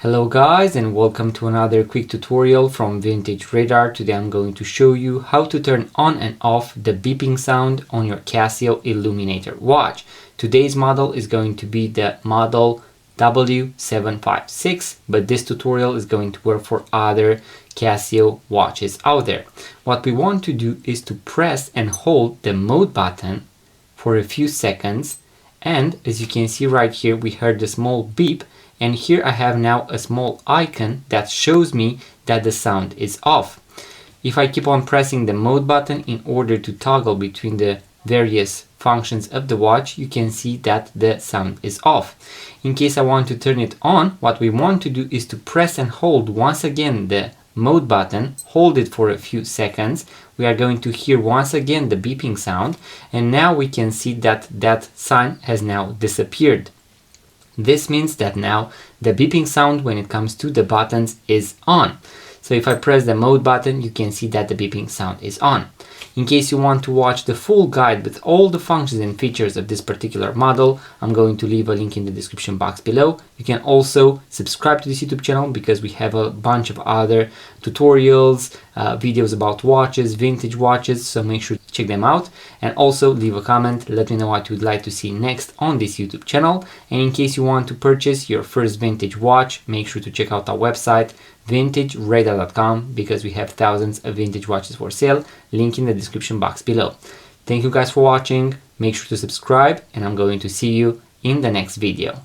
Hello guys, and welcome to another quick tutorial from Vintage Radar. Today I'm going to show you how to turn on and off the beeping sound on your Casio Illuminator watch. Today's model is going to be the model W756, but this tutorial is going to work for other Casio watches out there. What we want to do is to press and hold the mode button for a few seconds, and as you can see right here, we heard a small beep. And here I have now a small icon that shows me that the sound is off. If I keep on pressing the mode button in order to toggle between the various functions of the watch, you can see that the sound is off. In case I want to turn it on, what we want to do is to press and hold once again the mode button, hold it for a few seconds. We are going to hear once again the beeping sound, and now we can see that that sign has now disappeared. This means that now the beeping sound when it comes to the buttons is on. So if I press the mode button, you can see that the beeping sound is on. In case you want to watch the full guide with all the functions and features of this particular model, I'm going to leave a link in the description box below. You can also subscribe to this YouTube channel because we have a bunch of other tutorials, videos about watches, vintage watches, so make sure to check them out. And also leave a comment, let me know what you would like to see next on this YouTube channel. And in case you want to purchase your first vintage watch, make sure to check out our website, vintageradar.com, because we have thousands of vintage watches for sale. Link in the description box below. Thank you guys for watching. Make sure to subscribe, and I'm going to see you in the next video.